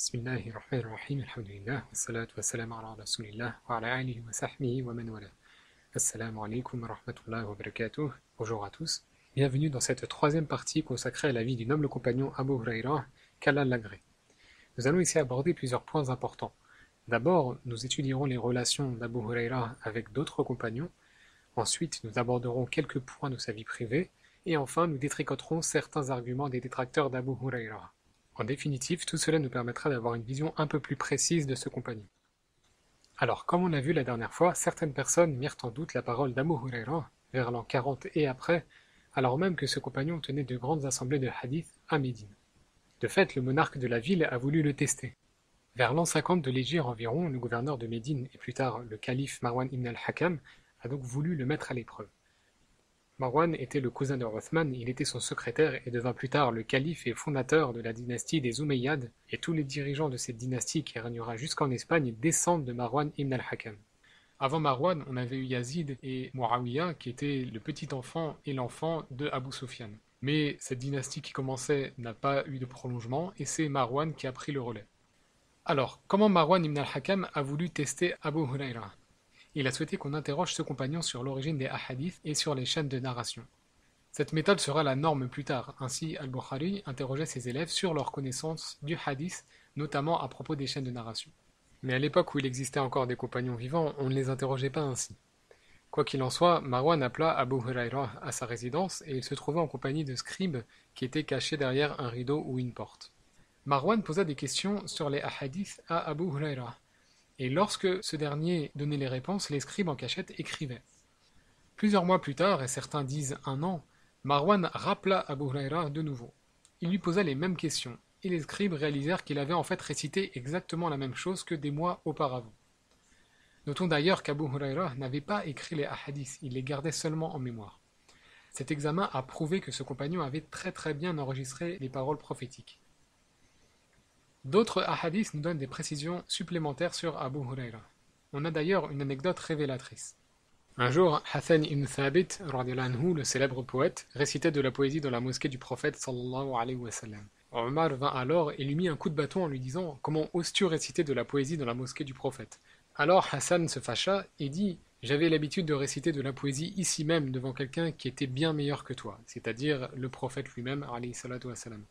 Bismillahirrahmanirrahim, alhamdulillah, wassalatu wassalamu ala rasulillah, wa ala alihi wa sahbihi wa man wala. Assalamu alaikum wa rahmatullahi wa barakatuh. Bonjour à tous. Bienvenue dans cette troisième partie consacrée à la vie du noble compagnon Abu Huraira, qu'Allah l'agrée. Nous allons ici aborder plusieurs points importants. D'abord, nous étudierons les relations d'Abu Huraira avec d'autres compagnons. Ensuite, nous aborderons quelques points de sa vie privée. Et enfin, nous détricoterons certains arguments des détracteurs d'Abu Huraira. En définitive, tout cela nous permettra d'avoir une vision un peu plus précise de ce compagnon. Alors, comme on l'a vu la dernière fois, certaines personnes mirent en doute la parole d'Abu Huraira vers l'an 40 et après, alors même que ce compagnon tenait de grandes assemblées de hadith à Médine. De fait, le monarque de la ville a voulu le tester. Vers l'an 50 de l'Hégire environ, le gouverneur de Médine et plus tard le calife Marwan ibn al-Hakam a donc voulu le mettre à l'épreuve. Marwan était le cousin de Othman, il était son secrétaire et devint plus tard le calife et fondateur de la dynastie des Omeyyades, et tous les dirigeants de cette dynastie qui régnera jusqu'en Espagne descendent de Marwan ibn al-Hakam. Avant Marwan, on avait eu Yazid et Muawiyah qui étaient le petit enfant et l'enfant de Abu Sufyan. Mais cette dynastie qui commençait n'a pas eu de prolongement et c'est Marwan qui a pris le relais. Alors, comment Marwan ibn al-Hakam a voulu tester Abu Huraira ? Il a souhaité qu'on interroge ce compagnon sur l'origine des hadiths et sur les chaînes de narration. Cette méthode sera la norme plus tard, ainsi Al-Bukhari interrogeait ses élèves sur leur connaissance du hadith, notamment à propos des chaînes de narration. Mais à l'époque où il existait encore des compagnons vivants, on ne les interrogeait pas ainsi. Quoi qu'il en soit, Marwan appela Abu Huraira à sa résidence et il se trouvait en compagnie de scribes qui étaient cachés derrière un rideau ou une porte. Marwan posa des questions sur les hadiths à Abu Huraira. Et lorsque ce dernier donnait les réponses, les scribes en cachette écrivaient. Plusieurs mois plus tard, et certains disent un an, Marwan rappela Abu Huraira de nouveau. Il lui posa les mêmes questions, et les scribes réalisèrent qu'il avait en fait récité exactement la même chose que des mois auparavant. Notons d'ailleurs qu'Abu Huraira n'avait pas écrit les hadiths, il les gardait seulement en mémoire. Cet examen a prouvé que ce compagnon avait très bien enregistré les paroles prophétiques. D'autres hadiths nous donnent des précisions supplémentaires sur Abu Huraira. On a d'ailleurs une anecdote révélatrice. Un jour, Hassan ibn Thabit, anhu, le célèbre poète, récitait de la poésie dans la mosquée du prophète sallallahu alayhi wa sallam. Omar vint alors et lui mit un coup de bâton en lui disant « Comment oses-tu réciter de la poésie dans la mosquée du prophète ?» Alors Hassan se fâcha et dit « J'avais l'habitude de réciter de la poésie ici même devant quelqu'un qui était bien meilleur que toi, c'est-à-dire le prophète lui-même alayhi salatu wa sallam. »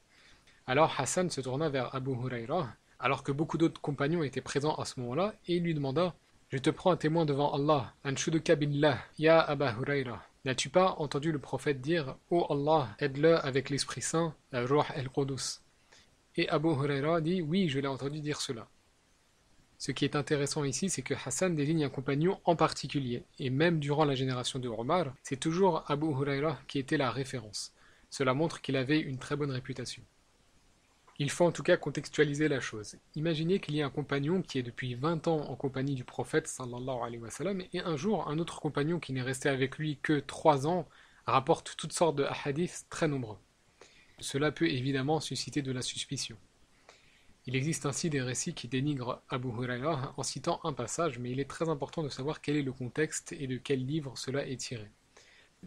Alors Hassan se tourna vers Abu Huraira, alors que beaucoup d'autres compagnons étaient présents à ce moment-là, et il lui demanda « Je te prends un témoin devant Allah, anshuduka billah, ya Abu Huraira. N'as-tu pas entendu le prophète dire « Oh Allah, aide-le avec l'Esprit Saint, la Ruh el-Qudus » Et Abu Huraira dit « Oui, je l'ai entendu dire cela. » Ce qui est intéressant ici, c'est que Hassan désigne un compagnon en particulier, et même durant la génération de Omar, c'est toujours Abu Huraira qui était la référence. Cela montre qu'il avait une très bonne réputation. Il faut en tout cas contextualiser la chose. Imaginez qu'il y ait un compagnon qui est depuis 20 ans en compagnie du prophète sallallahu alayhi wa sallam et un jour un autre compagnon qui n'est resté avec lui que 3 ans rapporte toutes sortes de hadiths très nombreux. Cela peut évidemment susciter de la suspicion. Il existe ainsi des récits qui dénigrent Abu Huraira en citant un passage, mais il est très important de savoir quel est le contexte et de quel livre cela est tiré.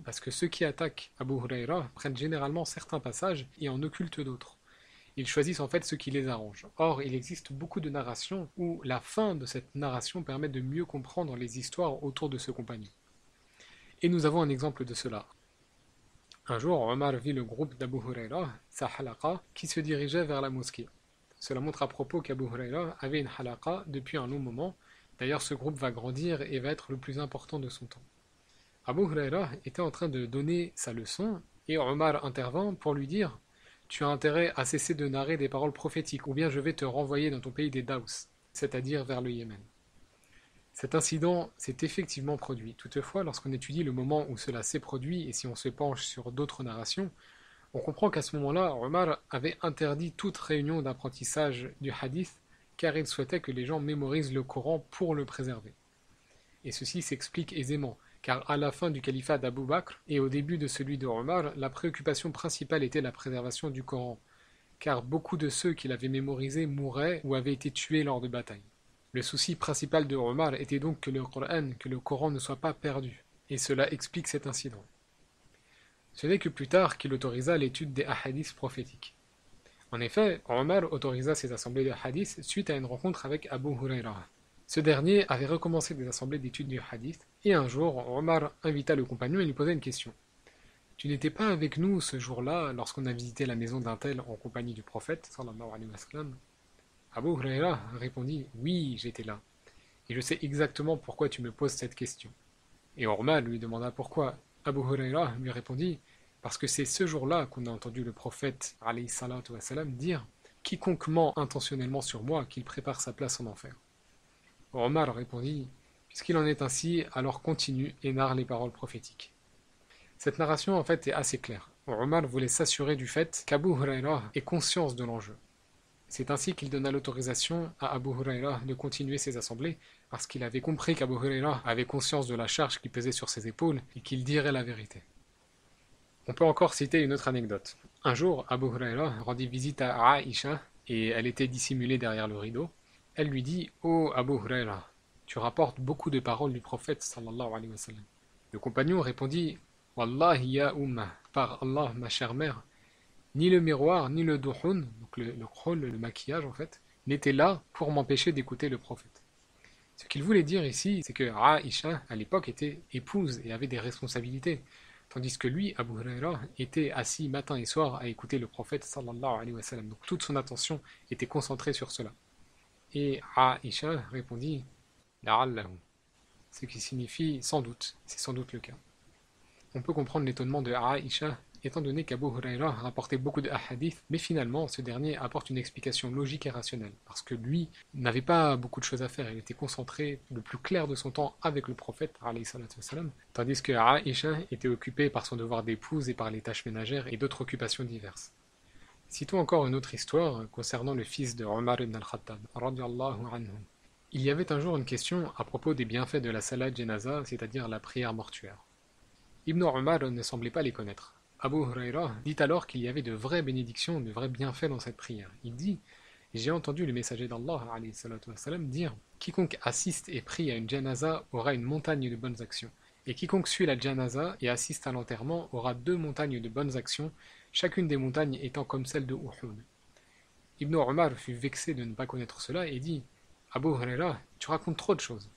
Parce que ceux qui attaquent Abu Huraira prennent généralement certains passages et en occultent d'autres. Ils choisissent en fait ce qui les arrange. Or, il existe beaucoup de narrations où la fin de cette narration permet de mieux comprendre les histoires autour de ce compagnon. Et nous avons un exemple de cela. Un jour, Omar vit le groupe d'Abu Huraira, sa halaqa, qui se dirigeait vers la mosquée. Cela montre à propos qu'Abu Huraira avait une halaqa depuis un long moment. D'ailleurs, ce groupe va grandir et va être le plus important de son temps. Abu Huraira était en train de donner sa leçon et Omar intervint pour lui dire « Tu as intérêt à cesser de narrer des paroles prophétiques, ou bien je vais te renvoyer dans ton pays des Daous, c'est-à-dire vers le Yémen. » Cet incident s'est effectivement produit. Toutefois, lorsqu'on étudie le moment où cela s'est produit, et si on se penche sur d'autres narrations, on comprend qu'à ce moment-là, Omar avait interdit toute réunion d'apprentissage du hadith, car il souhaitait que les gens mémorisent le Coran pour le préserver. Et ceci s'explique aisément, car à la fin du califat d'Abu Bakr et au début de celui de Omar, la préoccupation principale était la préservation du Coran, car beaucoup de ceux qui l'avaient mémorisé mouraient ou avaient été tués lors de batailles. Le souci principal de Omar était donc que le Coran ne soit pas perdu, et cela explique cet incident. Ce n'est que plus tard qu'il autorisa l'étude des hadiths prophétiques. En effet, Omar autorisa ces assemblées de hadith suite à une rencontre avec Abu Huraira. Ce dernier avait recommencé des assemblées d'études du hadith, et un jour, Omar invita le compagnon et lui posa une question. Tu n'étais pas avec nous ce jour-là lorsqu'on a visité la maison d'un tel en compagnie du prophète sallallahu alayhi wa sallam. Abu Huraira répondit oui, j'étais là, et je sais exactement pourquoi tu me poses cette question. Et Omar lui demanda pourquoi. Abu Huraira lui répondit parce que c'est ce jour-là qu'on a entendu le prophète alayhi salatu wa salam dire quiconque ment intentionnellement sur moi, qu'il prépare sa place en enfer. Omar répondit puisqu'il en est ainsi, alors continue et narre les paroles prophétiques. Cette narration en fait est assez claire. Omar voulait s'assurer du fait qu'Abu Huraira ait conscience de l'enjeu. C'est ainsi qu'il donna l'autorisation à Abu Huraira de continuer ses assemblées, parce qu'il avait compris qu'Abu Huraira avait conscience de la charge qui pesait sur ses épaules et qu'il dirait la vérité. On peut encore citer une autre anecdote. Un jour, Abu Huraira rendit visite à Aïcha, et elle était dissimulée derrière le rideau. Elle lui dit « Oh Abu Huraira, tu rapportes beaucoup de paroles du prophète sallallahu alayhi wa sallam. » Le compagnon répondit « Wallahi ya Ummah, par Allah ma chère mère, ni le miroir, ni le duhun, donc le khol, le maquillage en fait, n'étaient là pour m'empêcher d'écouter le prophète. » Ce qu'il voulait dire ici, c'est que Aïcha, à l'époque, était épouse et avait des responsabilités, tandis que lui, Abu Huraira, était assis matin et soir à écouter le prophète sallallahu alayhi wa sallam. Donc toute son attention était concentrée sur cela. Et Aïcha répondit La'allahu, ce qui signifie sans doute, c'est sans doute le cas. On peut comprendre l'étonnement de Aïcha, étant donné qu'Abu Huraira rapportait beaucoup de hadiths, mais finalement ce dernier apporte une explication logique et rationnelle, parce que lui n'avait pas beaucoup de choses à faire, il était concentré le plus clair de son temps avec le prophète, tandis que Aïcha était occupée par son devoir d'épouse et par les tâches ménagères et d'autres occupations diverses. Citons encore une autre histoire concernant le fils de Omar ibn al-Khattab, radiyallahu anhu. Il y avait un jour une question à propos des bienfaits de la salat janaza, c'est-à-dire la prière mortuaire. Ibn Omar ne semblait pas les connaître. Abu Huraira dit alors qu'il y avait de vraies bénédictions, de vrais bienfaits dans cette prière. Il dit « J'ai entendu le messager d'Allah dire « Quiconque assiste et prie à une janaza aura une montagne de bonnes actions. Et quiconque suit la janaza et assiste à l'enterrement aura 2 montagnes de bonnes actions, chacune des montagnes étant comme celle de Uhud. » Ibn Omar fut vexé de ne pas connaître cela et dit « Abu Huraira, tu racontes trop de choses. »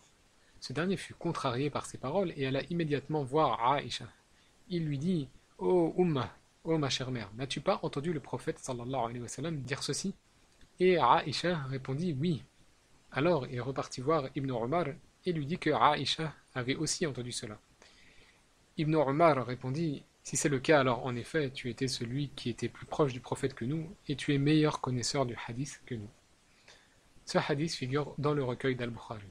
Ce dernier fut contrarié par ces paroles et alla immédiatement voir Aïcha. Il lui dit « Oh Ummah, oh ma chère mère, n'as-tu pas entendu le prophète sallallahu alayhi wa sallam dire ceci ?» Et Aïcha répondit « Oui. » Alors il repartit voir Ibn Omar et lui dit que Aïcha avait aussi entendu cela. Ibn Omar répondit « Si c'est le cas, alors en effet, tu étais celui qui était plus proche du prophète que nous et tu es meilleur connaisseur du hadith que nous. » Ce hadith figure dans le recueil d'Al-Bukhari.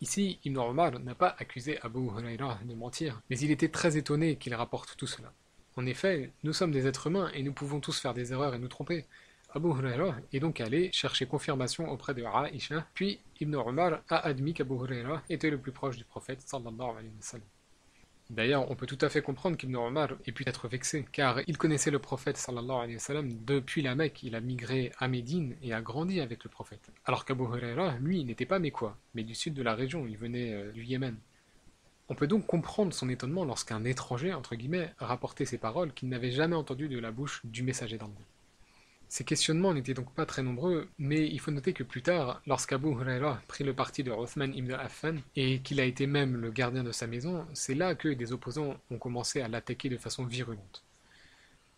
Ici, Ibn Omar n'a pas accusé Abu Huraira de mentir, mais il était très étonné qu'il rapporte tout cela. En effet, nous sommes des êtres humains et nous pouvons tous faire des erreurs et nous tromper. Abu Huraira est donc allé chercher confirmation auprès de Aïcha, puis Ibn Omar a admis qu'Abu Huraira était le plus proche du prophète sallallahu alayhi wa sallam. D'ailleurs, on peut tout à fait comprendre qu'Ibn Omar ait pu être vexé, car il connaissait le prophète sallallahu alayhi wa sallam depuis la Mecque, il a migré à Médine et a grandi avec le prophète. Alors qu'Abu Huraira, lui, n'était pas mécois, mais du sud de la région, il venait du Yémen. On peut donc comprendre son étonnement lorsqu'un étranger, entre guillemets, rapportait ces paroles qu'il n'avait jamais entendues de la bouche du messager d'Allah. Ces questionnements n'étaient donc pas très nombreux, mais il faut noter que plus tard, lorsqu'Abu Huraira prit le parti de Uthman ibn Affan et qu'il a été même le gardien de sa maison, c'est là que des opposants ont commencé à l'attaquer de façon virulente.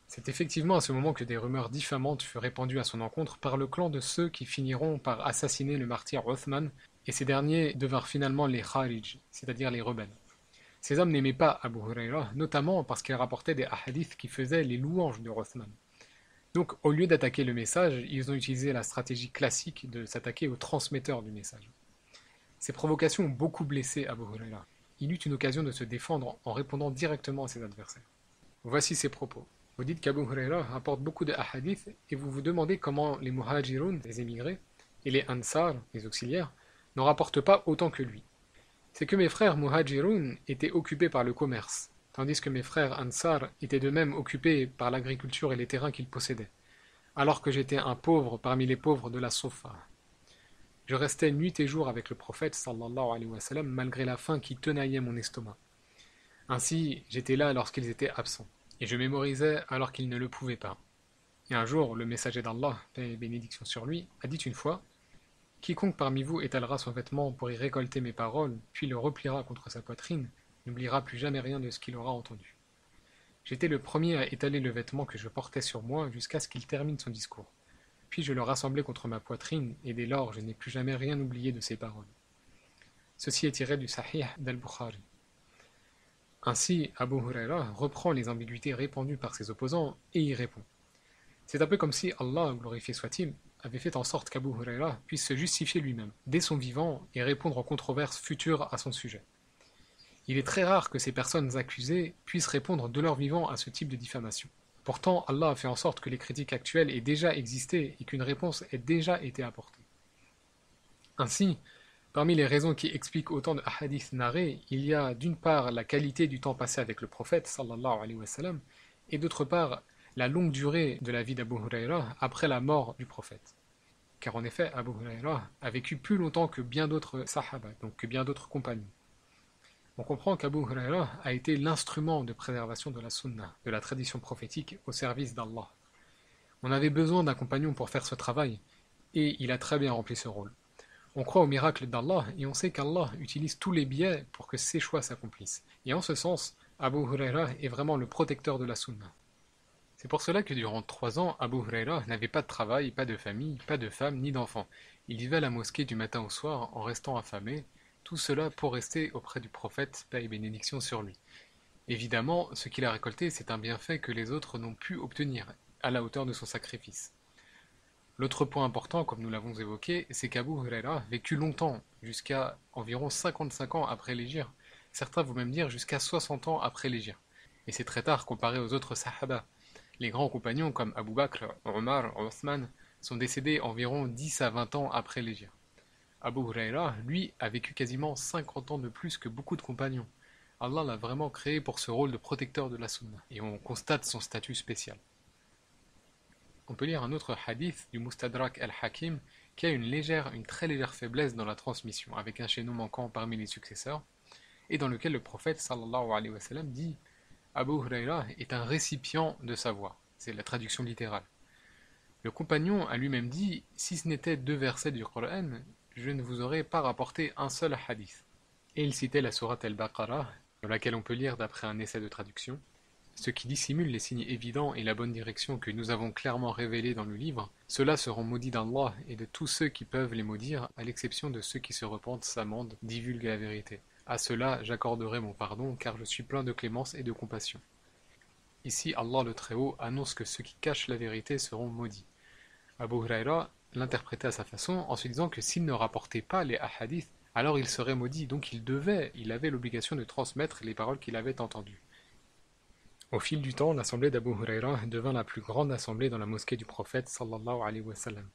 C'est effectivement à ce moment que des rumeurs diffamantes furent répandues à son encontre par le clan de ceux qui finiront par assassiner le martyr Uthman, et ces derniers devinrent finalement les Kharij, c'est-à-dire les rebelles. Ces hommes n'aimaient pas Abu Huraira, notamment parce qu'il rapportait des hadiths qui faisaient les louanges de Uthman. Donc, au lieu d'attaquer le message, ils ont utilisé la stratégie classique de s'attaquer au transmetteur du message. Ces provocations ont beaucoup blessé Abu Huraira. Il eut une occasion de se défendre en répondant directement à ses adversaires. Voici ses propos. Vous dites qu'Abu Huraira rapporte beaucoup de hadiths et vous vous demandez comment les muhajirun, les émigrés, et les ansar, les auxiliaires, n'en rapportent pas autant que lui. C'est que mes frères muhajirun étaient occupés par le commerce, tandis que mes frères Ansar étaient de même occupés par l'agriculture et les terrains qu'ils possédaient, alors que j'étais un pauvre parmi les pauvres de la Sofa. Je restais nuit et jour avec le prophète sallallahu alayhi wa sallam malgré la faim qui tenaillait mon estomac. Ainsi, j'étais là lorsqu'ils étaient absents, et je mémorisais alors qu'ils ne le pouvaient pas. Et un jour, le messager d'Allah, paix et bénédiction sur lui, a dit une fois: quiconque parmi vous étalera son vêtement pour y récolter mes paroles, puis le repliera contre sa poitrine, n'oubliera plus jamais rien de ce qu'il aura entendu. J'étais le premier à étaler le vêtement que je portais sur moi jusqu'à ce qu'il termine son discours. Puis je le rassemblai contre ma poitrine, et dès lors je n'ai plus jamais rien oublié de ses paroles. Ceci est tiré du Sahih d'Al-Bukhari. Ainsi, Abu Huraira reprend les ambiguïtés répandues par ses opposants et y répond. C'est un peu comme si Allah, glorifié soit-il, avait fait en sorte qu'Abu Huraira puisse se justifier lui-même, dès son vivant, et répondre aux controverses futures à son sujet. Il est très rare que ces personnes accusées puissent répondre de leur vivant à ce type de diffamation. Pourtant, Allah a fait en sorte que les critiques actuelles aient déjà existé et qu'une réponse ait déjà été apportée. Ainsi, parmi les raisons qui expliquent autant de hadiths narrés, il y a d'une part la qualité du temps passé avec le prophète sallallahu alayhi wa sallam, et d'autre part la longue durée de la vie d'Abu Huraira après la mort du prophète. Car en effet, Abu Huraira a vécu plus longtemps que bien d'autres sahaba, donc que bien d'autres compagnons. On comprend qu'Abu Huraira a été l'instrument de préservation de la sunna, de la tradition prophétique au service d'Allah. On avait besoin d'un compagnon pour faire ce travail, et il a très bien rempli ce rôle. On croit au miracle d'Allah et on sait qu'Allah utilise tous les biais pour que ses choix s'accomplissent. Et en ce sens, Abu Huraira est vraiment le protecteur de la sunna. C'est pour cela que durant 3 ans, Abu Huraira n'avait pas de travail, pas de famille, pas de femme ni d'enfants. Il vivait à la mosquée du matin au soir en restant affamé, tout cela pour rester auprès du prophète, paix et bénédiction sur lui. Évidemment, ce qu'il a récolté, c'est un bienfait que les autres n'ont pu obtenir, à la hauteur de son sacrifice. L'autre point important, comme nous l'avons évoqué, c'est qu'Abu Huraira vécut longtemps, jusqu'à environ 55 ans après l'hégire. Certains vont même dire jusqu'à 60 ans après l'hégire. Et c'est très tard comparé aux autres sahaba. Les grands compagnons comme Abu Bakr, Omar, Othman sont décédés environ 10 à 20 ans après l'hégire. Abu Huraira, lui, a vécu quasiment 50 ans de plus que beaucoup de compagnons. Allah l'a vraiment créé pour ce rôle de protecteur de la sunna, et on constate son statut spécial. On peut lire un autre hadith du Mustadrak al-Hakim qui a une très légère faiblesse dans la transmission, avec un chaînon manquant parmi les successeurs, et dans lequel le prophète sallallahu alayhi wa sallam dit « Abu Huraira est un récipient de savoir ». C'est la traduction littérale. Le compagnon a lui-même dit « Si ce n'était 2 versets du Coran, je ne vous aurais pas rapporté un seul hadith ». Et il citait la sourate al-Baqarah, dans laquelle on peut lire d'après un essai de traduction « Ceux qui dissimulent les signes évidents et la bonne direction que nous avons clairement révélés dans le livre, ceux-là seront maudits d'Allah et de tous ceux qui peuvent les maudire, à l'exception de ceux qui se repentent, s'amendent, divulguent la vérité. À ceux-là, j'accorderai mon pardon, car je suis plein de clémence et de compassion. » Ici, Allah le Très-Haut annonce que ceux qui cachent la vérité seront maudits. Abu Huraira l'interprétait à sa façon en se disant que s'il ne rapportait pas les hadiths, alors il serait maudit, donc il avait l'obligation de transmettre les paroles qu'il avait entendues. Au fil du temps, l'assemblée d'Abu Huraira devint la plus grande assemblée dans la mosquée du prophète sallallahu alayhi wa sallam.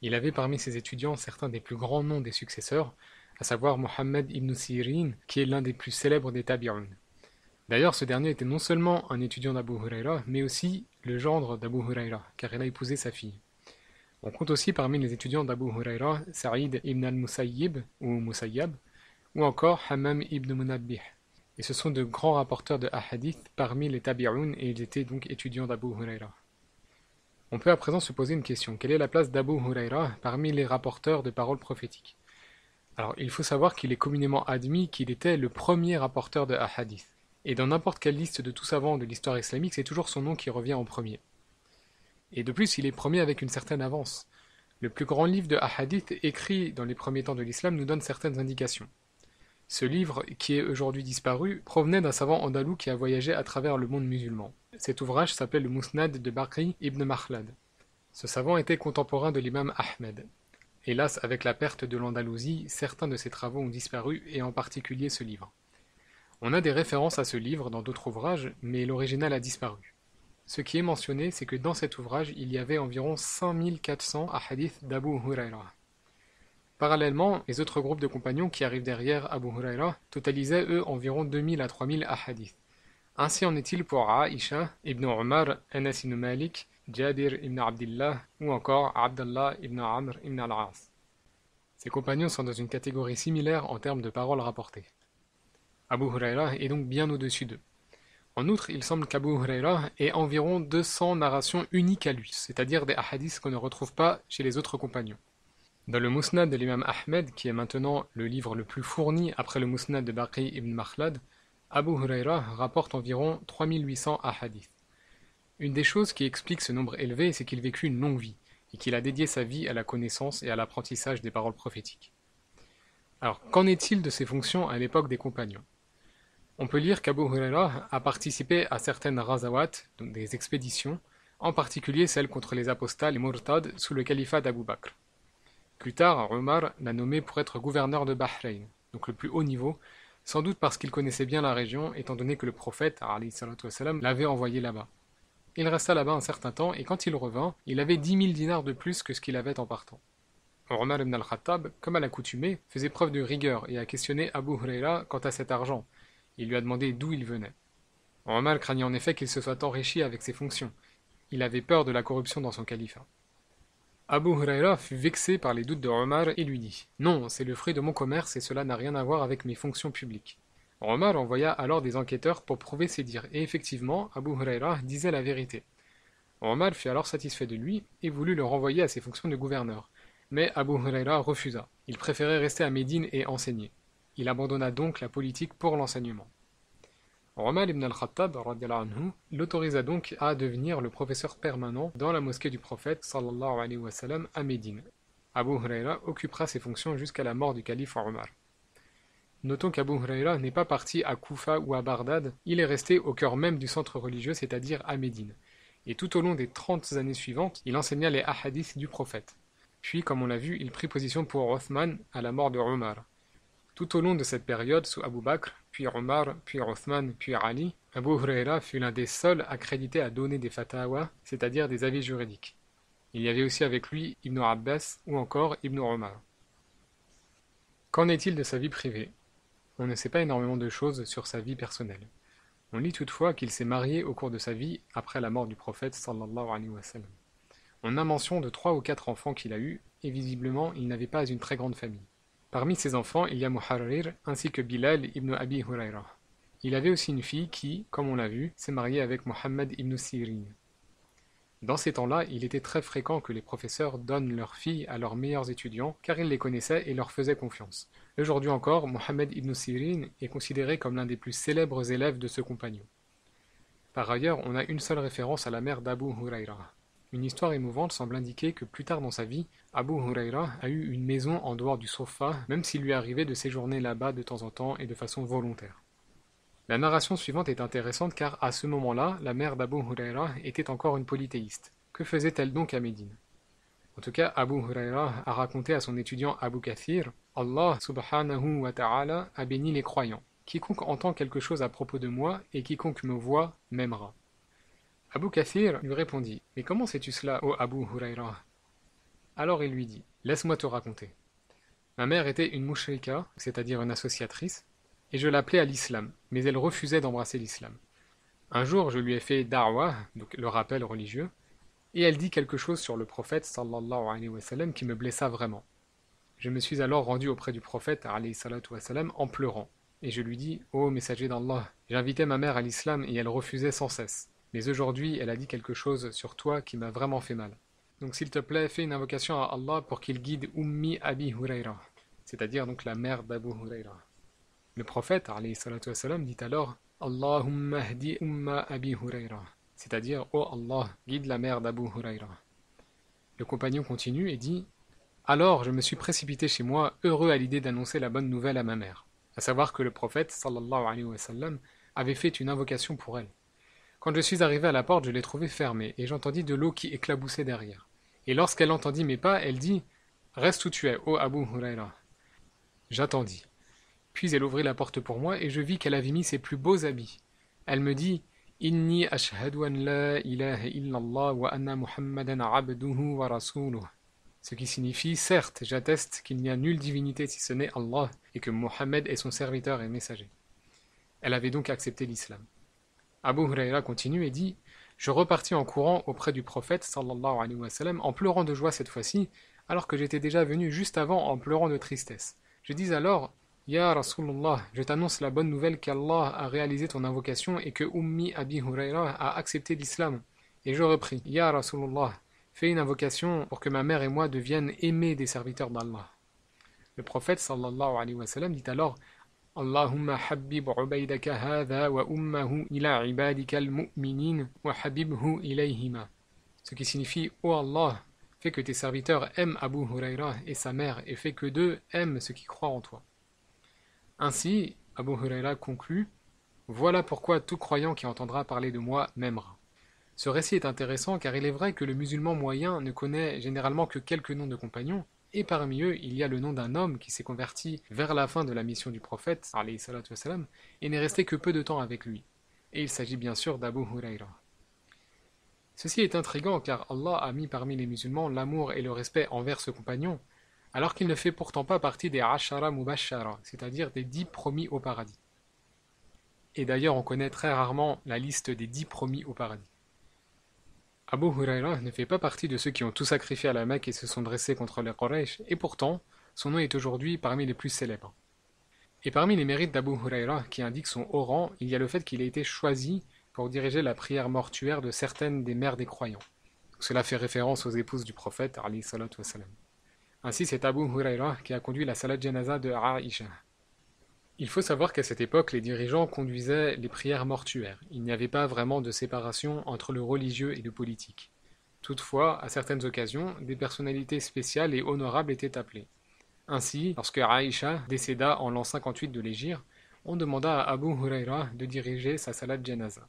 Il avait parmi ses étudiants certains des plus grands noms des successeurs, à savoir Mohammed ibn Sirin, qui est l'un des plus célèbres des tabi'un. D'ailleurs, ce dernier était non seulement un étudiant d'Abu Huraira, mais aussi le gendre d'Abu Huraira, car il a épousé sa fille. On compte aussi parmi les étudiants d'Abu Huraira Sa'id ibn al-Musayyib ou Musayyab, ou encore Hammam ibn Munabbih. Et ce sont de grands rapporteurs de hadith parmi les tabi'un et ils étaient donc étudiants d'Abu Huraira. On peut à présent se poser une question. Quelle est la place d'Abu Huraira parmi les rapporteurs de paroles prophétiques? Alors, il faut savoir qu'il est communément admis qu'il était le premier rapporteur de hadith. Et dans n'importe quelle liste de tout savants de l'histoire islamique, c'est toujours son nom qui revient en premier. Et de plus, il est premier avec une certaine avance. Le plus grand livre de hadith écrit dans les premiers temps de l'islam nous donne certaines indications. Ce livre, qui est aujourd'hui disparu, provenait d'un savant andalou qui a voyagé à travers le monde musulman. Cet ouvrage s'appelle le Musnad de Baqi ibn Makhlad. Ce savant était contemporain de l'imam Ahmed. Hélas, avec la perte de l'Andalousie, certains de ses travaux ont disparu, et en particulier ce livre. On a des références à ce livre dans d'autres ouvrages, mais l'original a disparu. Ce qui est mentionné, c'est que dans cet ouvrage, il y avait environ 5400 hadiths d'Abu Huraira. Parallèlement, les autres groupes de compagnons qui arrivent derrière Abu Huraira totalisaient eux environ 2000 à 3000 hadiths. Ainsi en est-il pour Aïcha ibn Omar, Anas ibn Malik, Jabir ibn Abdillah ou encore Abdallah ibn Amr ibn al-As. Ces compagnons sont dans une catégorie similaire en termes de paroles rapportées. Abu Huraira est donc bien au-dessus d'eux. En outre, il semble qu'Abu Huraira ait environ 200 narrations uniques à lui, c'est-à-dire des hadiths qu'on ne retrouve pas chez les autres compagnons. Dans le Musnad de l'imam Ahmed, qui est maintenant le livre le plus fourni après le Musnad de Baqi ibn Makhlad, Abu Huraira rapporte environ 3800 hadiths. Une des choses qui explique ce nombre élevé, c'est qu'il vécut une longue vie, et qu'il a dédié sa vie à la connaissance et à l'apprentissage des paroles prophétiques. Alors, qu'en est-il de ses fonctions à l'époque des compagnons? On peut lire qu'Abu Huraira a participé à certaines razawat, donc des expéditions, en particulier celles contre les apostats, les murtad, sous le califat d'Abu Bakr. Plus tard, Omar l'a nommé pour être gouverneur de Bahreïn, donc le plus haut niveau, sans doute parce qu'il connaissait bien la région, étant donné que le prophète, alayhi salatu wassalam, l'avait envoyé là-bas. Il resta là-bas un certain temps, et quand il revint, il avait 10 000 dinars de plus que ce qu'il avait en partant. Omar ibn al-Khattab, comme à l'accoutumée, faisait preuve de rigueur et a questionné Abu Huraira quant à cet argent. Il lui a demandé d'où il venait. Omar craignait en effet qu'il se soit enrichi avec ses fonctions. Il avait peur de la corruption dans son califat. Abu Huraira fut vexé par les doutes de Omar et lui dit « Non, c'est le fruit de mon commerce et cela n'a rien à voir avec mes fonctions publiques. » Omar envoya alors des enquêteurs pour prouver ses dires, et effectivement, Abu Huraira disait la vérité. Omar fut alors satisfait de lui et voulut le renvoyer à ses fonctions de gouverneur. Mais Abu Huraira refusa. Il préférait rester à Médine et enseigner. Il abandonna donc la politique pour l'enseignement. Omar ibn al-Khattab l'autorisa donc à devenir le professeur permanent dans la mosquée du prophète sallallahu alayhi wa sallam à Médine. Abu Huraira occupera ses fonctions jusqu'à la mort du calife Omar. Notons qu'Abu Huraira n'est pas parti à Koufa ou à Bagdad, il est resté au cœur même du centre religieux, c'est-à-dire à Médine. Et tout au long des 30 années suivantes, il enseigna les ahadiths du prophète. Puis, comme on l'a vu, il prit position pour Othman à la mort de Omar. Tout au long de cette période, sous Abu Bakr, puis Omar, puis Othman, puis Ali, Abu Huraira fut l'un des seuls accrédités à donner des fatawa, c'est-à-dire des avis juridiques. Il y avait aussi avec lui Ibn Abbas ou encore Ibn Omar. Qu'en est-il de sa vie privée? On ne sait pas énormément de choses sur sa vie personnelle. On lit toutefois qu'il s'est marié au cours de sa vie après la mort du prophète sallallahu alayhi wa sallam. On a mention de 3 ou 4 enfants qu'il a eus, et visiblement il n'avait pas une très grande famille. Parmi ses enfants, il y a Muharrir ainsi que Bilal ibn Abi Huraira. Il avait aussi une fille qui, comme on l'a vu, s'est mariée avec Muhammad ibn Sirin. Dans ces temps-là, il était très fréquent que les professeurs donnent leurs filles à leurs meilleurs étudiants car ils les connaissaient et leur faisaient confiance. Aujourd'hui encore, Muhammad ibn Sirin est considéré comme l'un des plus célèbres élèves de ce compagnon. Par ailleurs, on a une seule référence à la mère d'Abu Huraira. Une histoire émouvante semble indiquer que plus tard dans sa vie, Abu Huraira a eu une maison en dehors du Sofa, même s'il lui arrivait de séjourner là-bas de temps en temps et de façon volontaire. La narration suivante est intéressante car à ce moment-là, la mère d'Abu Huraira était encore une polythéiste. Que faisait-elle donc à Médine? En tout cas, Abu Huraira a raconté à son étudiant Abu Kathir « Allah subhanahu wa ta'ala a béni les croyants. Quiconque entend quelque chose à propos de moi et quiconque me voit m'aimera. » Abu Kathir lui répondit « Mais comment sais-tu cela, ô Abu Huraira ?» Alors il lui dit « Laisse-moi te raconter. Ma mère était une mushrika, c'est-à-dire une associatrice, et je l'appelais à l'islam, mais elle refusait d'embrasser l'islam. Un jour, je lui ai fait da'wah, donc le rappel religieux, et elle dit quelque chose sur le prophète sallallahu alayhi wa sallam qui me blessa vraiment. Je me suis alors rendu auprès du prophète alayhi salatu wa sallam en pleurant, et je lui dis « Ô messager d'Allah, j'invitais ma mère à l'islam et elle refusait sans cesse. Mais aujourd'hui, elle a dit quelque chose sur toi qui m'a vraiment fait mal. Donc s'il te plaît, fais une invocation à Allah pour qu'il guide Ummi Abi Huraira, c'est-à-dire donc la mère d'Abu Huraira. » Le prophète alayhi salatu wassalam dit alors Allahumma hdi Umma Abi Huraira, c'est-à-dire « Oh Allah, guide la mère d'Abu Huraira. » Le compagnon continue et dit alors je me suis précipité chez moi, heureux à l'idée d'annoncer la bonne nouvelle à ma mère, à savoir que le prophète sallallahu alayhi wa sallam avait fait une invocation pour elle. Quand je suis arrivé à la porte, je l'ai trouvée fermée, et j'entendis de l'eau qui éclaboussait derrière. Et lorsqu'elle entendit mes pas, elle dit « Reste où tu es, ô Abu Huraira. » J'attendis. Puis elle ouvrit la porte pour moi, et je vis qu'elle avait mis ses plus beaux habits. Elle me dit « Inni ashhadu an la ilaha illallah wa anna Muhammadan abduhu wa rasuluh. » Ce qui signifie « Certes, j'atteste qu'il n'y a nulle divinité si ce n'est Allah, et que Mohammed est son serviteur et messager. » Elle avait donc accepté l'islam. Abu Huraira continue et dit « Je repartis en courant auprès du prophète sallallahu alayhi wa sallam en pleurant de joie cette fois-ci, alors que j'étais déjà venu juste avant en pleurant de tristesse. Je dis alors Ya Rasulullah, je t'annonce la bonne nouvelle qu'Allah a réalisé ton invocation et que Ummi Abi Huraira a accepté l'islam. Et je repris, Ya Rasulullah, fais une invocation pour que ma mère et moi deviennent aimés des serviteurs d'Allah. Le prophète sallallahu alayhi wa sallam dit alors Allahumma habib ubaydaka hadha wa ummahu ila ibadika al-mu'minin wa habibhu ilayhima. Ce qui signifie Ô Allah, fais que tes serviteurs aiment Abu Huraira et sa mère et fais que d'eux aiment ceux qui croient en toi. Ainsi, Abu Huraira conclut Voilà pourquoi tout croyant qui entendra parler de moi m'aimera. Ce récit est intéressant car il est vrai que le musulman moyen ne connaît généralement que quelques noms de compagnons, et parmi eux il y a le nom d'un homme qui s'est converti vers la fin de la mission du prophète alayhi salatu wassalam, et n'est resté que peu de temps avec lui. Et il s'agit bien sûr d'Abu Huraira. Ceci est intriguant car Allah a mis parmi les musulmans l'amour et le respect envers ce compagnon, alors qu'il ne fait pourtant pas partie des Ashara Mubashara, c'est-à-dire des 10 promis au paradis. Et d'ailleurs on connaît très rarement la liste des 10 promis au paradis. Abu Huraira ne fait pas partie de ceux qui ont tout sacrifié à la Mecque et se sont dressés contre les Quraysh, et pourtant, son nom est aujourd'hui parmi les plus célèbres. Et parmi les mérites d'Abu Huraira qui indiquent son haut rang, il y a le fait qu'il ait été choisi pour diriger la prière mortuaire de certaines des mères des croyants. Cela fait référence aux épouses du prophète, alayhi salatu wassalam. Ainsi, c'est Abu Huraira qui a conduit la salat janaza de Aïcha. Il faut savoir qu'à cette époque, les dirigeants conduisaient les prières mortuaires. Il n'y avait pas vraiment de séparation entre le religieux et le politique. Toutefois, à certaines occasions, des personnalités spéciales et honorables étaient appelées. Ainsi, lorsque Aïcha décéda en l'an 58 de l'Hégire, on demanda à Abu Huraira de diriger sa salat janaza.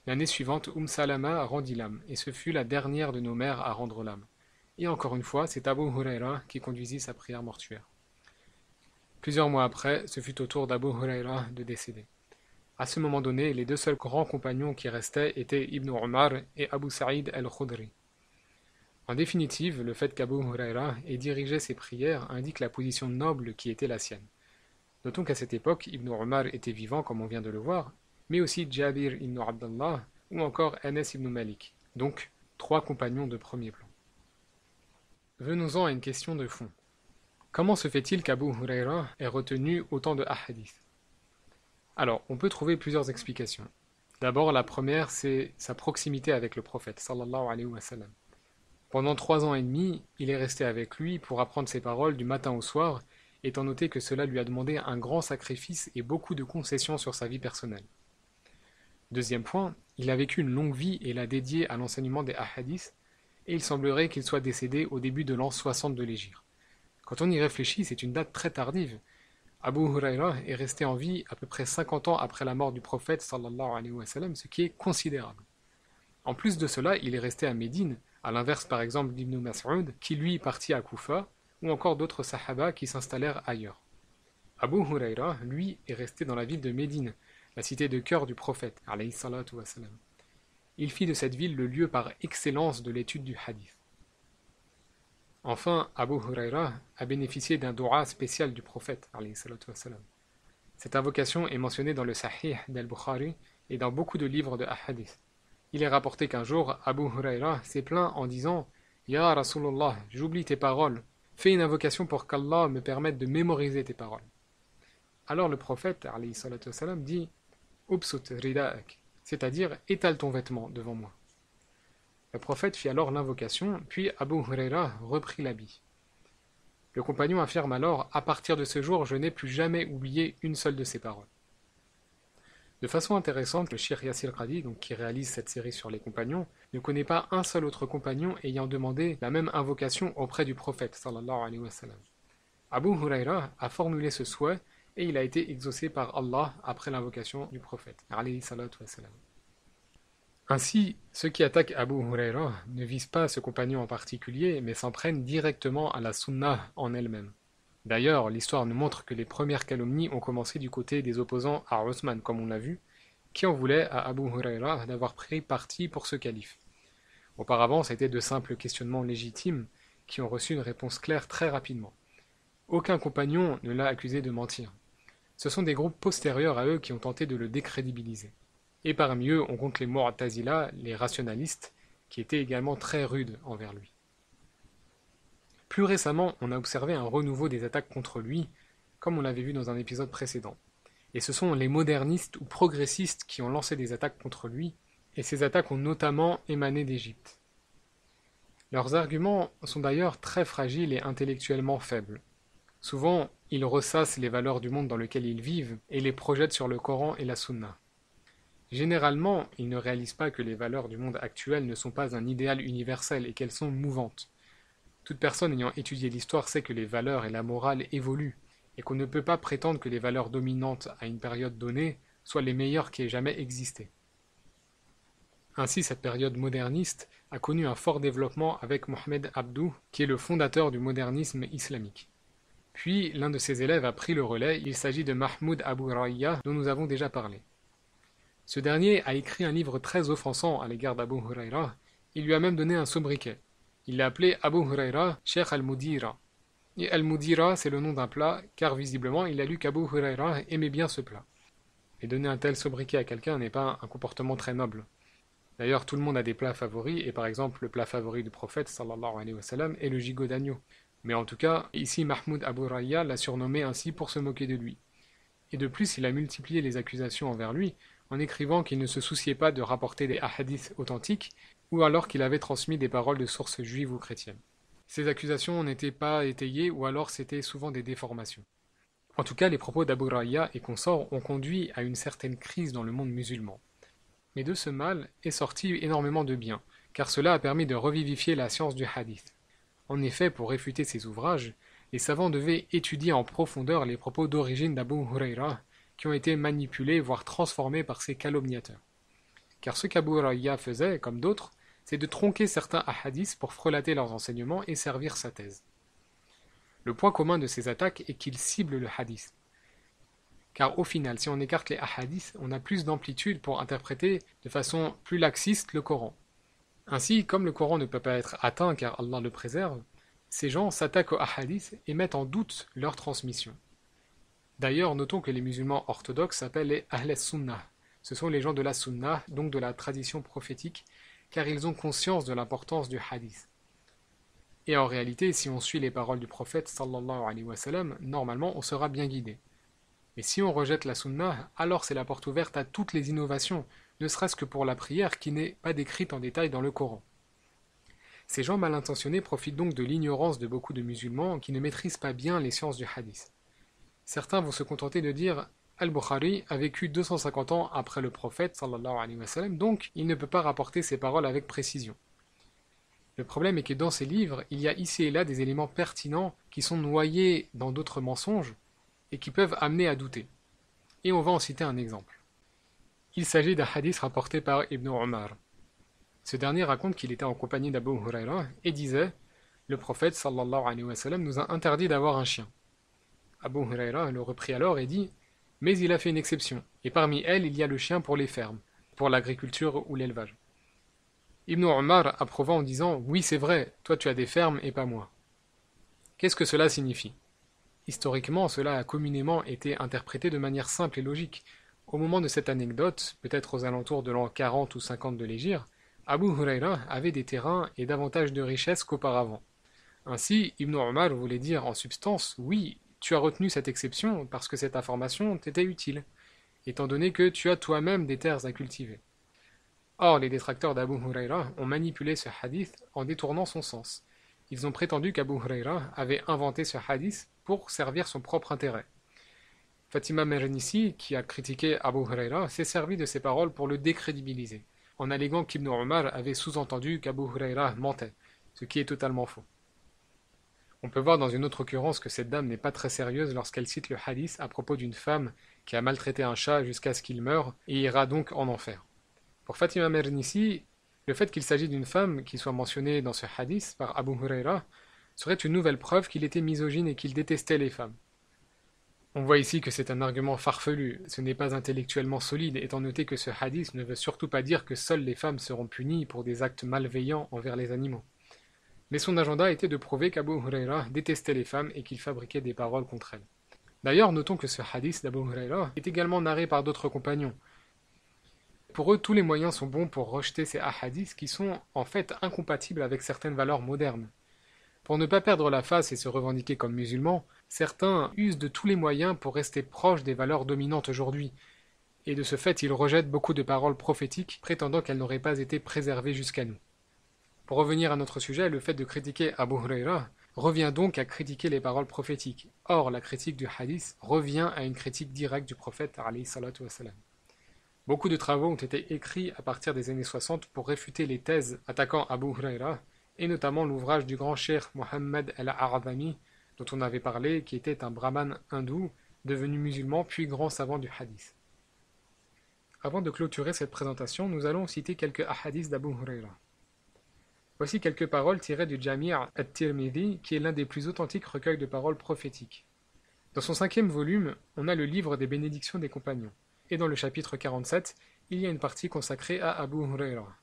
L'année suivante, Salama rendit l'âme, et ce fut la dernière de nos mères à rendre l'âme. Et encore une fois, c'est Abu Huraira qui conduisit sa prière mortuaire. Plusieurs mois après, ce fut au tour d'Abu Huraira de décéder. À ce moment donné, les deux seuls grands compagnons qui restaient étaient Ibn Umar et Abu Sa'id al-Khudri. En définitive, le fait qu'Abu Huraira ait dirigé ses prières indique la position noble qui était la sienne. Notons qu'à cette époque, Ibn Umar était vivant, comme on vient de le voir, mais aussi Jabir ibn Abdallah ou encore Anas ibn Malik, donc 3 compagnons de premier plan. Venons-en à une question de fond. Comment se fait-il qu'Abu Huraira ait retenu autant de hadiths? Alors, on peut trouver plusieurs explications. D'abord, la première, c'est sa proximité avec le prophète, sallallahu alayhi wa sallam. Pendant 3 ans et demi, il est resté avec lui pour apprendre ses paroles du matin au soir, étant noté que cela lui a demandé un grand sacrifice et beaucoup de concessions sur sa vie personnelle. Deuxième point, il a vécu une longue vie et l'a dédiée à l'enseignement des hadiths, et il semblerait qu'il soit décédé au début de l'an 60 de l'Hégire. Quand on y réfléchit, c'est une date très tardive. Abu Huraira est resté en vie à peu près 50 ans après la mort du prophète sallallahu alayhi wa sallam, ce qui est considérable. En plus de cela, il est resté à Médine, à l'inverse par exemple d'Ibn Mas'ud, qui lui partit à Koufa, ou encore d'autres sahaba qui s'installèrent ailleurs. Abu Huraira, lui, est resté dans la ville de Médine, la cité de cœur du prophète, alayhi salatu wa sallam. Il fit de cette ville le lieu par excellence de l'étude du hadith. Enfin, Abu Huraira a bénéficié d'un dua spécial du prophète, alayhi salatu wa sallam. Cette invocation est mentionnée dans le Sahih d'Al-Bukhari et dans beaucoup de livres de hadith. Il est rapporté qu'un jour, Abu Huraira s'est plaint en disant « Ya Rasulullah, j'oublie tes paroles. Fais une invocation pour qu'Allah me permette de mémoriser tes paroles. » Alors le prophète, alayhi salatu wa sallam, dit « Ubsut rida'ak », c'est-à-dire « étale ton vêtement devant moi ». Le prophète fit alors l'invocation, puis Abu Huraira reprit l'habit. Le compagnon affirme alors « À partir de ce jour, je n'ai plus jamais oublié une seule de ces paroles ». De façon intéressante, le Cheikh Yassir Qadi, donc qui réalise cette série sur les compagnons, ne connaît pas un seul autre compagnon ayant demandé la même invocation auprès du prophète sallallahu alayhi wa sallam. Abu Huraira a formulé ce souhait et il a été exaucé par Allah après l'invocation du prophète alayhi salatu wa sallam. Ainsi, ceux qui attaquent Abu Huraira ne visent pas ce compagnon en particulier, mais s'en prennent directement à la sunnah en elle-même. D'ailleurs, l'histoire nous montre que les premières calomnies ont commencé du côté des opposants à Othman, comme on l'a vu, qui en voulaient à Abu Huraira d'avoir pris parti pour ce calife. Auparavant, c'était de simples questionnements légitimes qui ont reçu une réponse claire très rapidement. Aucun compagnon ne l'a accusé de mentir. Ce sont des groupes postérieurs à eux qui ont tenté de le décrédibiliser. Et parmi eux, on compte les Mu'tazila, les rationalistes, qui étaient également très rudes envers lui. Plus récemment, on a observé un renouveau des attaques contre lui, comme on l'avait vu dans un épisode précédent. Et ce sont les modernistes ou progressistes qui ont lancé des attaques contre lui, et ces attaques ont notamment émané d'Égypte. Leurs arguments sont d'ailleurs très fragiles et intellectuellement faibles. Souvent, ils ressassent les valeurs du monde dans lequel ils vivent et les projettent sur le Coran et la Sunna. Généralement, ils ne réalisent pas que les valeurs du monde actuel ne sont pas un idéal universel et qu'elles sont mouvantes. Toute personne ayant étudié l'histoire sait que les valeurs et la morale évoluent, et qu'on ne peut pas prétendre que les valeurs dominantes à une période donnée soient les meilleures qui aient jamais existé. Ainsi, cette période moderniste a connu un fort développement avec Mohamed Abdou, qui est le fondateur du modernisme islamique. Puis, l'un de ses élèves a pris le relais, il s'agit de Mahmoud Abu Raya, dont nous avons déjà parlé. Ce dernier a écrit un livre très offensant à l'égard d'Abu Huraira, il lui a même donné un sobriquet. Il l'a appelé Abu Huraira Sheikh al-Mudira. Et al-Mudira, c'est le nom d'un plat, car visiblement il a lu qu'Abu Huraira aimait bien ce plat. Et donner un tel sobriquet à quelqu'un n'est pas un comportement très noble. D'ailleurs, tout le monde a des plats favoris, et par exemple, le plat favori du prophète, sallallahu alayhi wa sallam, est le gigot d'agneau. Mais en tout cas, ici, Mahmoud Abu Raya l'a surnommé ainsi pour se moquer de lui. Et de plus, il a multiplié les accusations envers lui, en écrivant qu'il ne se souciait pas de rapporter des hadiths authentiques, ou alors qu'il avait transmis des paroles de sources juives ou chrétiennes. Ces accusations n'étaient pas étayées, ou alors c'était souvent des déformations. En tout cas, les propos d'Abu Raya et consorts ont conduit à une certaine crise dans le monde musulman. Mais de ce mal est sorti énormément de bien, car cela a permis de revivifier la science du hadith. En effet, pour réfuter ces ouvrages, les savants devaient étudier en profondeur les propos d'origine d'Abu Huraira, qui ont été manipulés, voire transformés par ces calomniateurs. Car ce qu'Abu Huraira faisait, comme d'autres, c'est de tronquer certains hadiths pour frelater leurs enseignements et servir sa thèse. Le point commun de ces attaques est qu'ils ciblent le hadith. Car au final, si on écarte les hadiths, on a plus d'amplitude pour interpréter de façon plus laxiste le Coran. Ainsi, comme le Coran ne peut pas être atteint car Allah le préserve, ces gens s'attaquent aux hadiths et mettent en doute leur transmission. D'ailleurs, notons que les musulmans orthodoxes s'appellent les Ahl Sunnah. Ce sont les gens de la Sunnah, donc de la tradition prophétique, car ils ont conscience de l'importance du hadith. Et en réalité, si on suit les paroles du prophète sallallahu alayhi wa sallam, normalement on sera bien guidé. Mais si on rejette la Sunnah, alors c'est la porte ouverte à toutes les innovations, ne serait-ce que pour la prière qui n'est pas décrite en détail dans le Coran. Ces gens mal intentionnés profitent donc de l'ignorance de beaucoup de musulmans qui ne maîtrisent pas bien les sciences du hadith. Certains vont se contenter de dire « Al-Bukhari a vécu 250 ans après le prophète, sallallahu alayhi wa sallam, donc il ne peut pas rapporter ses paroles avec précision. » Le problème est que dans ces livres, il y a ici et là des éléments pertinents qui sont noyés dans d'autres mensonges et qui peuvent amener à douter. Et on va en citer un exemple. Il s'agit d'un hadith rapporté par Ibn Omar. Ce dernier raconte qu'il était en compagnie d'Abu Huraira et disait « Le prophète sallallahu alayhi wa sallam nous a interdit d'avoir un chien. » Abu Huraira le reprit alors et dit « Mais il a fait une exception, et parmi elles il y a le chien pour les fermes, pour l'agriculture ou l'élevage. » Ibn Omar approuva en disant « Oui, c'est vrai, toi tu as des fermes et pas moi. » Qu'est-ce que cela signifie? Historiquement, cela a communément été interprété de manière simple et logique. Au moment de cette anecdote, peut-être aux alentours de l'an 40 ou 50 de l'Hégire, Abu Huraira avait des terrains et davantage de richesses qu'auparavant. Ainsi, Ibn Omar voulait dire en substance « Oui, tu as retenu cette exception parce que cette information t'était utile, étant donné que tu as toi-même des terres à cultiver. » Or, les détracteurs d'Abu Huraira ont manipulé ce hadith en détournant son sens. Ils ont prétendu qu'Abu Huraira avait inventé ce hadith pour servir son propre intérêt. Fatima Mernissi, qui a critiqué Abu Huraira, s'est servi de ces paroles pour le décrédibiliser, en alléguant qu'Ibn Omar avait sous-entendu qu'Abu Huraira mentait, ce qui est totalement faux. On peut voir dans une autre occurrence que cette dame n'est pas très sérieuse lorsqu'elle cite le hadith à propos d'une femme qui a maltraité un chat jusqu'à ce qu'il meure et ira donc en enfer. Pour Fatima Mernissi, le fait qu'il s'agit d'une femme qui soit mentionnée dans ce hadith par Abu Huraira serait une nouvelle preuve qu'il était misogyne et qu'il détestait les femmes. On voit ici que c'est un argument farfelu, ce n'est pas intellectuellement solide, étant noté que ce hadith ne veut surtout pas dire que seules les femmes seront punies pour des actes malveillants envers les animaux. Mais son agenda était de prouver qu'Abu Huraira détestait les femmes et qu'il fabriquait des paroles contre elles. D'ailleurs, notons que ce hadith d'Abu Huraira est également narré par d'autres compagnons. Pour eux, tous les moyens sont bons pour rejeter ces hadiths qui sont en fait incompatibles avec certaines valeurs modernes. Pour ne pas perdre la face et se revendiquer comme musulmans, Certains usent de tous les moyens pour rester proches des valeurs dominantes aujourd'hui, et de ce fait ils rejettent beaucoup de paroles prophétiques, prétendant qu'elles n'auraient pas été préservées jusqu'à nous. Pour revenir à notre sujet, le fait de critiquer Abu Huraira revient donc à critiquer les paroles prophétiques. Or, la critique du hadith revient à une critique directe du prophète alayhi salatu wassalam. Beaucoup de travaux ont été écrits à partir des années 60 pour réfuter les thèses attaquant Abu Huraira, et notamment l'ouvrage du grand cheikh Mohammed al-A'adhami, dont on avait parlé, qui était un brahman hindou, devenu musulman puis grand savant du hadith. Avant de clôturer cette présentation, nous allons citer quelques hadiths d'Abu Huraira. Voici quelques paroles tirées du Jami' at-Tirmidhi, qui est l'un des plus authentiques recueils de paroles prophétiques. Dans son 5e volume, on a le livre des bénédictions des compagnons, et dans le chapitre 47, il y a une partie consacrée à Abu Huraira.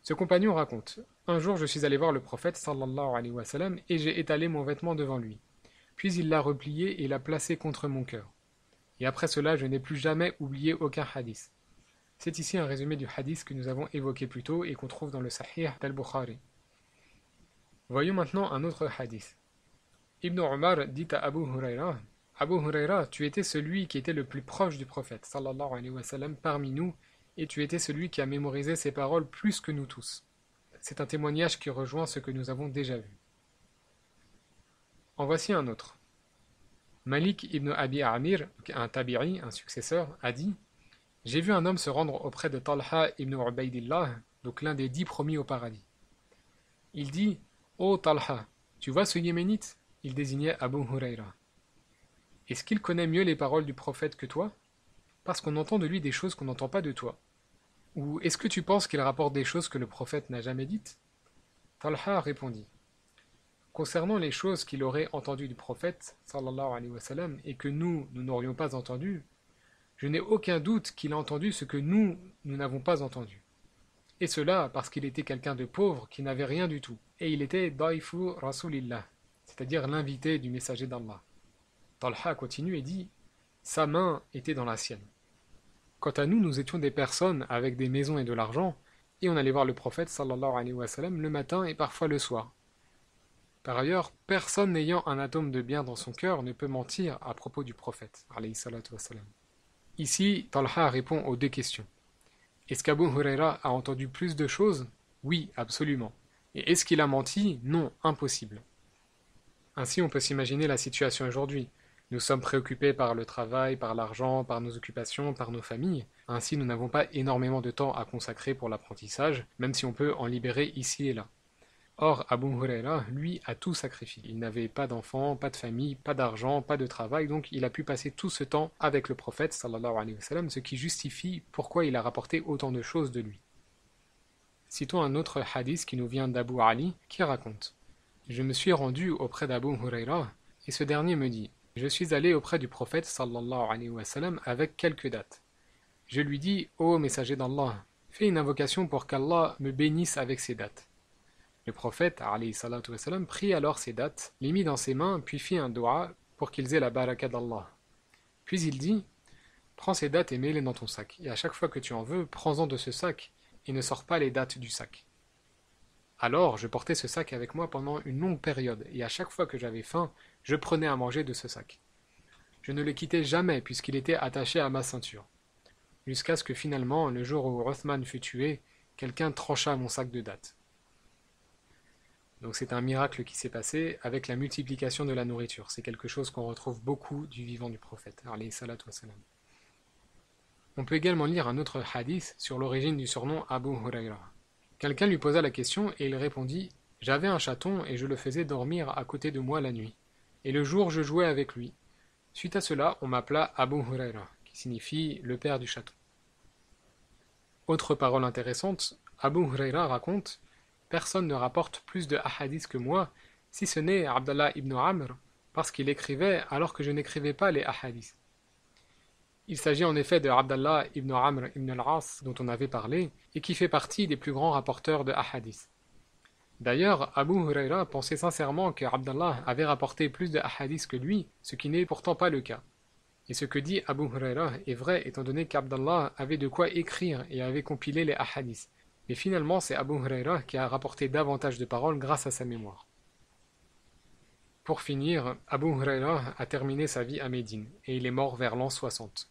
Ce compagnon raconte: un jour je suis allé voir le prophète sallallahu alayhi wa sallam et j'ai étalé mon vêtement devant lui. Puis il l'a replié et l'a placé contre mon cœur. Et après cela, je n'ai plus jamais oublié aucun hadith. C'est ici un résumé du hadith que nous avons évoqué plus tôt et qu'on trouve dans le Sahih d'Al-Bukhari. Voyons maintenant un autre hadith. Ibn Umar dit à Abu Huraira: Abu Huraira, tu étais celui qui était le plus proche du prophète sallallahu alayhi wa sallam parmi nous, et tu étais celui qui a mémorisé ses paroles plus que nous tous. C'est un témoignage qui rejoint ce que nous avons déjà vu. En voici un autre. Malik ibn Abi Amir, un tabi'i, un successeur, a dit: j'ai vu un homme se rendre auprès de Talha ibn Ubaydillah, donc l'un des 10 promis au paradis. Il dit: ô Talha, tu vois ce Yéménite? Il désignait Abu Huraira. Est-ce qu'il connaît mieux les paroles du prophète que toi? Parce qu'on entend de lui des choses qu'on n'entend pas de toi. Ou est-ce que tu penses qu'il rapporte des choses que le prophète n'a jamais dites? Talha répondit: concernant les choses qu'il aurait entendues du prophète, sallallahu alayhi wa sallam, et que nous n'aurions pas entendues, je n'ai aucun doute qu'il a entendu ce que nous n'avons pas entendu. Et cela parce qu'il était quelqu'un de pauvre qui n'avait rien du tout. Et il était Daifu Rasulillah, c'est-à-dire l'invité du messager d'Allah. Talha continue et dit: sa main était dans la sienne. Quant à nous, nous étions des personnes avec des maisons et de l'argent, et on allait voir le prophète sallallahu alayhi wa sallam le matin et parfois le soir. Par ailleurs, personne n'ayant un atome de bien dans son cœur ne peut mentir à propos du prophète alayhi salatu wa sallam. Ici, Talha répond aux 2 questions. Est-ce qu'Abu Huraira a entendu plus de choses? Oui, absolument. Et est-ce qu'il a menti? Non, impossible. Ainsi, on peut s'imaginer la situation aujourd'hui. Nous sommes préoccupés par le travail, par l'argent, par nos occupations, par nos familles. Ainsi, nous n'avons pas énormément de temps à consacrer pour l'apprentissage, même si on peut en libérer ici et là. Or, Abu Huraira, lui, a tout sacrifié. Il n'avait pas d'enfants, pas de famille, pas d'argent, pas de travail, donc il a pu passer tout ce temps avec le prophète, sallallahu alayhi wa sallam, ce qui justifie pourquoi il a rapporté autant de choses de lui. Citons un autre hadith qui nous vient d'Abu Ali, qui raconte: je me suis rendu auprès d'Abu Huraira, et ce dernier me dit: je suis allé auprès du prophète, sallallahu alayhi wa sallam, avec quelques dates. Je lui dis: ô messager d'Allah, fais une invocation pour qu'Allah me bénisse avec ces dates. Le prophète alayhi salatu wa sallam prit alors ces dates, les mit dans ses mains, puis fit un dua pour qu'ils aient la baraka d'Allah. Puis il dit: prends ces dates et mets-les dans ton sac, et à chaque fois que tu en veux, prends-en de ce sac, et ne sors pas les dates du sac. Alors je portais ce sac avec moi pendant une longue période, et à chaque fois que j'avais faim, je prenais à manger de ce sac. Je ne le quittais jamais puisqu'il était attaché à ma ceinture. Jusqu'à ce que finalement, le jour où Uthman fut tué, quelqu'un trancha mon sac de dates. Donc c'est un miracle qui s'est passé avec la multiplication de la nourriture. C'est quelque chose qu'on retrouve beaucoup du vivant du prophète, alayhi salatu wassalam. On peut également lire un autre hadith sur l'origine du surnom Abu Huraira. Quelqu'un lui posa la question et il répondit: j'avais un chaton et je le faisais dormir à côté de moi la nuit. Et le jour je jouais avec lui. Suite à cela, on m'appela Abu Huraira, qui signifie le père du chaton. Autre parole intéressante, Abu Huraira raconte: personne ne rapporte plus de hadiths que moi, si ce n'est Abdallah ibn Amr, parce qu'il écrivait alors que je n'écrivais pas les hadiths. Il s'agit en effet de Abdallah ibn Amr ibn al-As dont on avait parlé, et qui fait partie des plus grands rapporteurs de hadiths. D'ailleurs, Abu Huraira pensait sincèrement que Abdallah avait rapporté plus de hadiths que lui, ce qui n'est pourtant pas le cas. Et ce que dit Abu Huraira est vrai étant donné qu'Abdallah avait de quoi écrire et avait compilé les hadiths. Mais finalement, c'est Abu Huraira qui a rapporté davantage de paroles grâce à sa mémoire. Pour finir, Abu Huraira a terminé sa vie à Médine et il est mort vers l'an 60.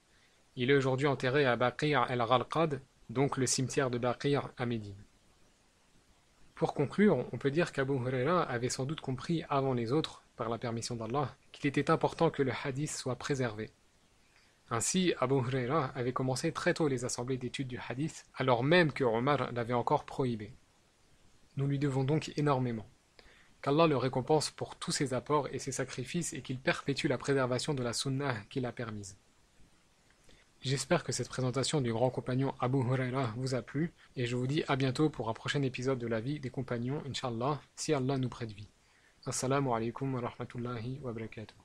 Il est aujourd'hui enterré à Baqi' al-Gharqad, donc le cimetière de Baqi' à Médine. Pour conclure, on peut dire qu'Abu Huraira avait sans doute compris avant les autres, par la permission d'Allah, qu'il était important que le hadith soit préservé. Ainsi, Abu Huraira avait commencé très tôt les assemblées d'études du hadith, alors même que Omar l'avait encore prohibé. Nous lui devons donc énormément. Qu'Allah le récompense pour tous ses apports et ses sacrifices et qu'il perpétue la préservation de la sunnah qu'il a permise. J'espère que cette présentation du grand compagnon Abu Huraira vous a plu et je vous dis à bientôt pour un prochain épisode de la vie des compagnons, Inch'Allah, si Allah nous prête vie. Assalamu alaikum wa rahmatullahi wa barakatuh.